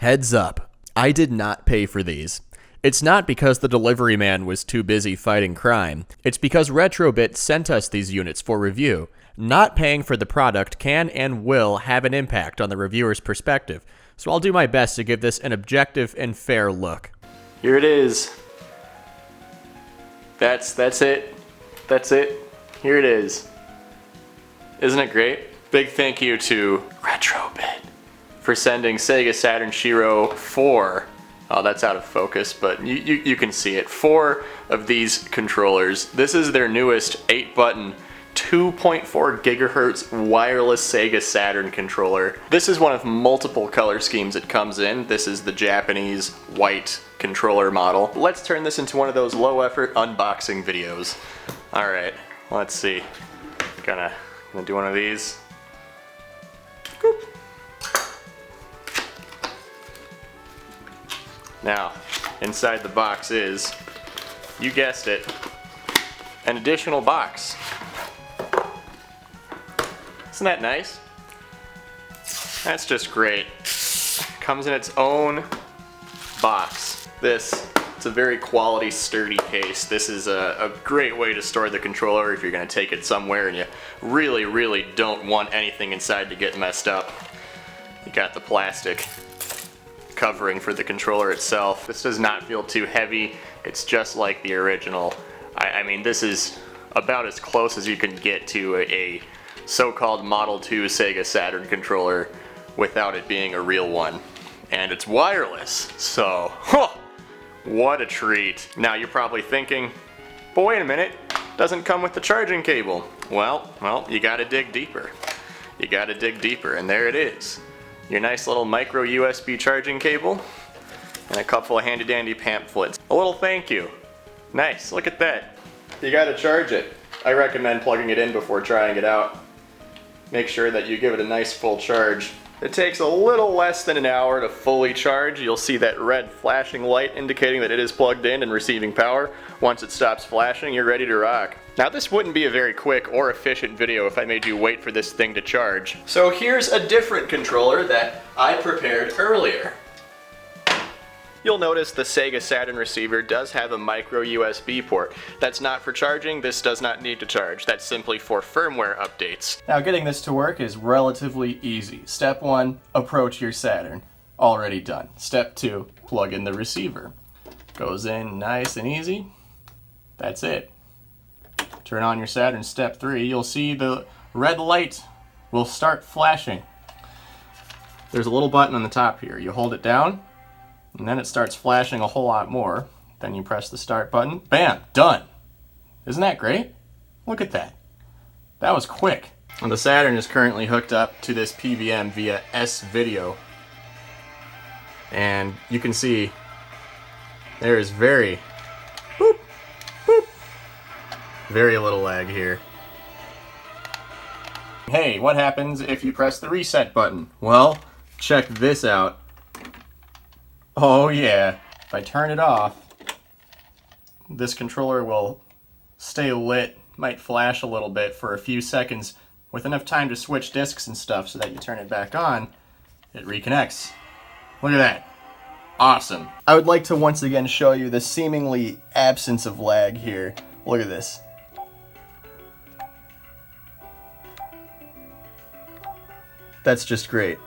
Heads up, I did not pay for these. It's not because the delivery man was too busy fighting crime. It's because Retrobit sent us these units for review. Not paying for the product can and will have an impact on the reviewer's perspective, so I'll do my best to give this an objective and fair look. Here it is. That's it. That's it. Here it is. Isn't it great? Big thank you to Retrobit for sending Sega Saturn Shiro 4. Oh, that's out of focus, but you can see it. 4 of these controllers. This is their newest 8-button, 2.4 gigahertz wireless Sega Saturn controller. This is one of multiple color schemes it comes in. This is the Japanese white controller model. Let's turn this into one of those low-effort unboxing videos. All right, let's see. Gonna do one of these. Boop. Now, inside the box is, you guessed it, an additional box. Isn't that nice? That's just great. Comes in its own box. It's a very quality, sturdy case. This is a great way to store the controller if you're going to take it somewhere and you really, really don't want anything inside to get messed up. You got the plastic covering for the controller itself. This does not feel too heavy. It's just like the original. I mean, this is about as close as you can get to a so-called Model 2 Sega Saturn controller without it being a real one. And it's wireless, so, what a treat. Now you're probably thinking, but wait a minute, doesn't come with the charging cable. Well, you gotta dig deeper. You gotta dig deeper, and there it is. Your nice little micro USB charging cable, and a couple of handy-dandy pamphlets. A little thank you. Nice, look at that. You gotta charge it. I recommend plugging it in before trying it out. Make sure that you give it a nice full charge. It takes a little less than an hour to fully charge. You'll see that red flashing light indicating that it is plugged in and receiving power. Once it stops flashing, you're ready to rock. Now this wouldn't be a very quick or efficient video if I made you wait for this thing to charge. So here's a different controller that I prepared earlier. You'll notice the Sega Saturn receiver does have a micro USB port. That's not for charging, this does not need to charge. That's simply for firmware updates. Now getting this to work is relatively easy. Step 1, approach your Saturn. Already done. Step 2, plug in the receiver. Goes in nice and easy. That's it. Turn on your Saturn. Step 3, you'll see the red light will start flashing. There's a little button on the top here. You hold it down, and then it starts flashing a whole lot more. Then you press the start button. Bam! Done! Isn't that great? Look at that. That was quick. And the Saturn is currently hooked up to this PVM via S-Video. And you can see there is very little lag here. Hey, what happens if you press the reset button? Well, check this out. Oh yeah, if I turn it off, this controller will stay lit, might flash a little bit for a few seconds with enough time to switch discs and stuff so that you turn it back on, it reconnects. Look at that. Awesome. I would like to once again show you the seemingly absence of lag here. Look at this. That's just great.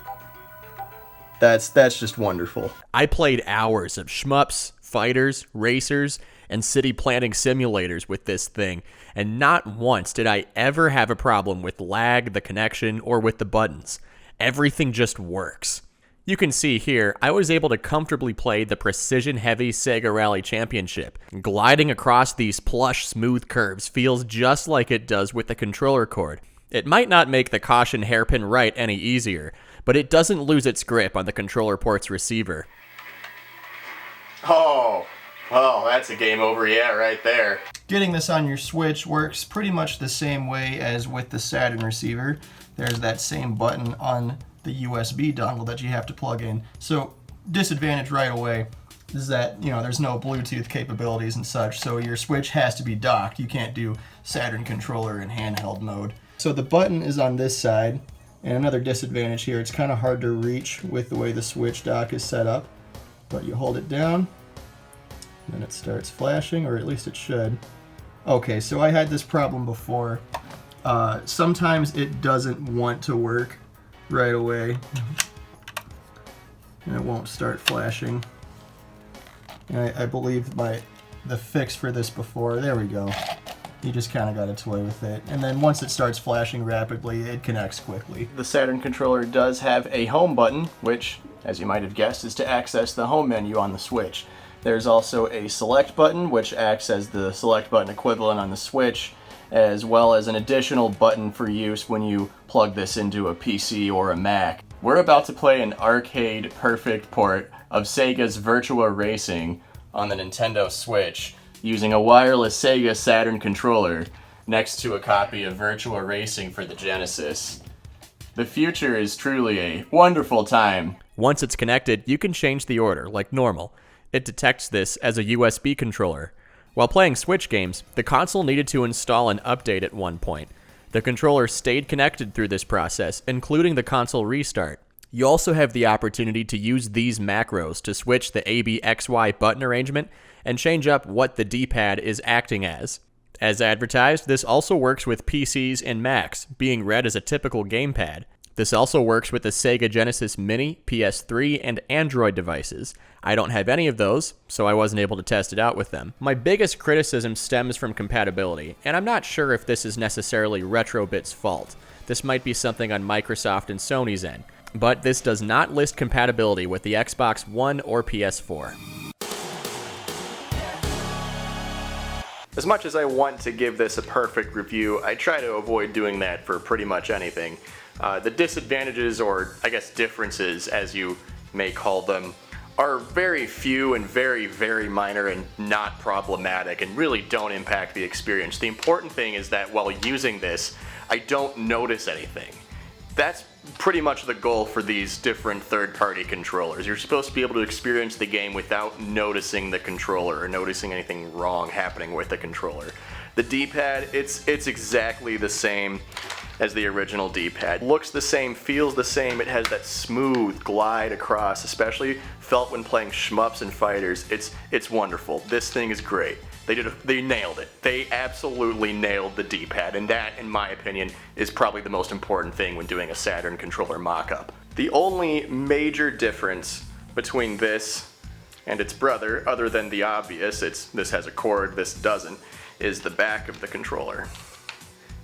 That's just wonderful. I played hours of shmups, fighters, racers, and city planning simulators with this thing, and not once did I ever have a problem with lag, the connection, or with the buttons. Everything just works. You can see here, I was able to comfortably play the precision-heavy Sega Rally Championship. Gliding across these plush, smooth curves feels just like it does with the controller cord. It might not make the caution hairpin right any easier, but it doesn't lose its grip on the controller port's receiver. Oh, well, that's a game over, yeah, right there. Getting this on your Switch works pretty much the same way as with the Saturn receiver. There's that same button on the USB dongle that you have to plug in. So, disadvantage right away is that, there's no Bluetooth capabilities and such, so your Switch has to be docked. You can't do Saturn controller in handheld mode. So the button is on this side. And another disadvantage here, it's kind of hard to reach with the way the switch dock is set up. But you hold it down, and then it starts flashing, or at least it should. Okay, so I had this problem before. Sometimes it doesn't want to work right away, and it won't start flashing. And I believe the fix for this before, there we go. You just kind of got to toy with it. And then once it starts flashing rapidly, it connects quickly. The Saturn controller does have a home button, which, as you might have guessed, is to access the home menu on the Switch. There's also a select button, which acts as the select button equivalent on the Switch, as well as an additional button for use when you plug this into a PC or a Mac. We're about to play an arcade perfect port of Sega's Virtua Racing on the Nintendo Switch, using a wireless Sega Saturn controller next to a copy of Virtua Racing for the Genesis. The future is truly a wonderful time. Once it's connected, you can change the order, like normal. It detects this as a USB controller. While playing Switch games, the console needed to install an update at one point. The controller stayed connected through this process, including the console restart. You also have the opportunity to use these macros to switch the ABXY button arrangement and change up what the D-pad is acting as. As advertised, this also works with PCs and Macs, being read as a typical gamepad. This also works with the Sega Genesis Mini, PS3, and Android devices. I don't have any of those, so I wasn't able to test it out with them. My biggest criticism stems from compatibility, and I'm not sure if this is necessarily Retrobit's fault. This might be something on Microsoft and Sony's end, but this does not list compatibility with the Xbox One or PS4. As much as I want to give this a perfect review, I try to avoid doing that for pretty much anything. The disadvantages, or I guess differences as you may call them, are very few and very, very minor and not problematic and really don't impact the experience. The important thing is that while using this, I don't notice anything. That's pretty much the goal for these different third-party controllers. You're supposed to be able to experience the game without noticing the controller or noticing anything wrong happening with the controller. The D-pad, it's exactly the same as the original D-pad. Looks the same, feels the same, it has that smooth glide across, especially felt when playing shmups and fighters. It's wonderful. This thing is great. They nailed it. They absolutely nailed the D-pad, and that, in my opinion, is probably the most important thing when doing a Saturn controller mock-up. The only major difference between this and its brother, other than the obvious, this has a cord, this doesn't, is the back of the controller.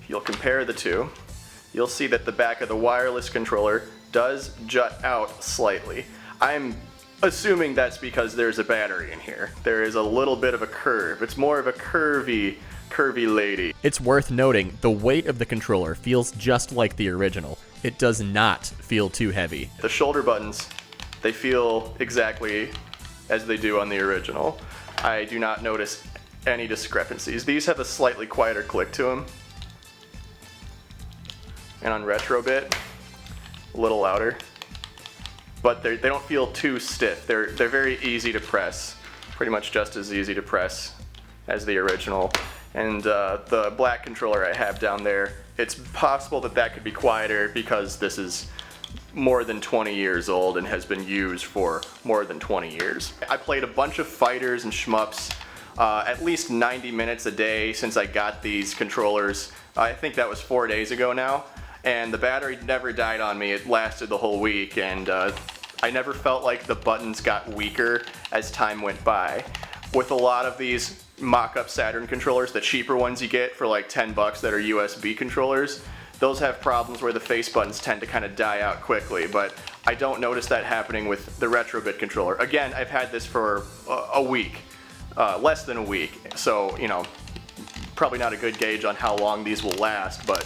If you'll compare the two, you'll see that the back of the wireless controller does jut out slightly. I'm assuming that's because there's a battery in here. There is a little bit of a curve. It's more of a curvy lady. It's worth noting, the weight of the controller feels just like the original. It does not feel too heavy. The shoulder buttons, they feel exactly as they do on the original. I do not notice any discrepancies. These have a slightly quieter click to them. And on Retrobit, a little louder. But they don't feel too stiff. They're very easy to press, pretty much just as easy to press as the original. And the black controller I have down there, it's possible that could be quieter because this is more than 20 years old and has been used for more than 20 years. I played a bunch of fighters and shmups, at least 90 minutes a day since I got these controllers. I think that was 4 days ago now. And the battery never died on me. It lasted the whole week, and I never felt like the buttons got weaker as time went by. With a lot of these mock-up Saturn controllers, the cheaper ones you get for like 10 bucks that are USB controllers, those have problems where the face buttons tend to kind of die out quickly, but I don't notice that happening with the Retrobit controller. Again, I've had this for a week, less than a week, so, you know, probably not a good gauge on how long these will last, but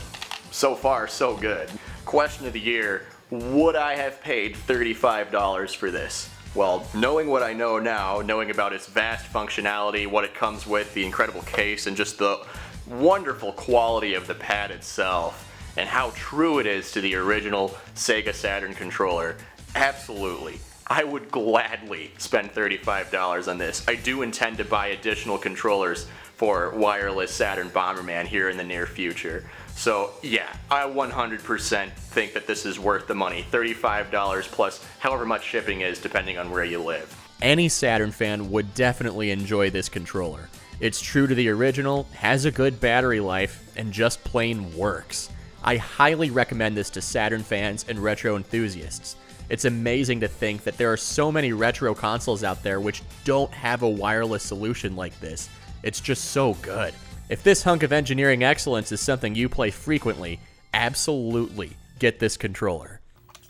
so far, so good. Question of the year, would I have paid $35 for this? Well, knowing what I know now, knowing about its vast functionality, what it comes with, the incredible case, and just the wonderful quality of the pad itself, and how true it is to the original Sega Saturn controller, absolutely. I would gladly spend $35 on this. I do intend to buy additional controllers for wireless Saturn Bomberman here in the near future. So yeah, I 100% think that this is worth the money. $35 plus however much shipping is depending on where you live. Any Saturn fan would definitely enjoy this controller. It's true to the original, has a good battery life, and just plain works. I highly recommend this to Saturn fans and retro enthusiasts. It's amazing to think that there are so many retro consoles out there which don't have a wireless solution like this. It's just so good. If this hunk of engineering excellence is something you play frequently, absolutely get this controller.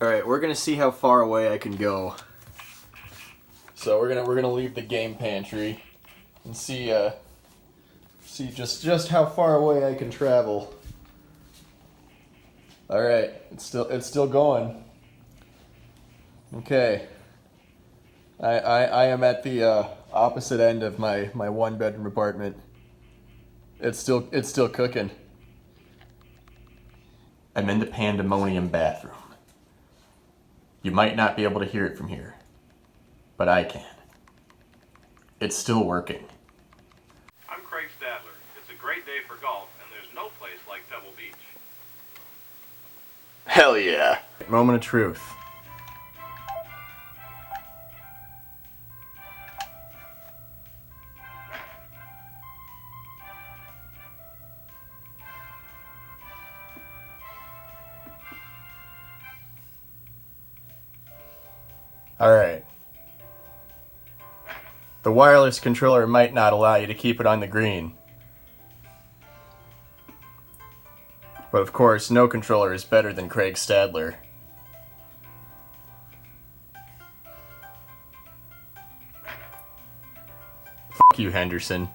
Alright, we're gonna see how far away I can go. So we're gonna leave the game pantry and see just how far away I can travel. Alright, it's still going. Okay. I am at the opposite end of my one bedroom apartment. It's still cooking. I'm in the PandaMonium bathroom. You might not be able to hear it from here, but I can. It's still working. I'm Craig Stadler. It's a great day for golf, and there's no place like Pebble Beach. Hell yeah. Moment of truth. Alright. The wireless controller might not allow you to keep it on the green. But of course, no controller is better than Craig Stadler. Fuck you, Henderson.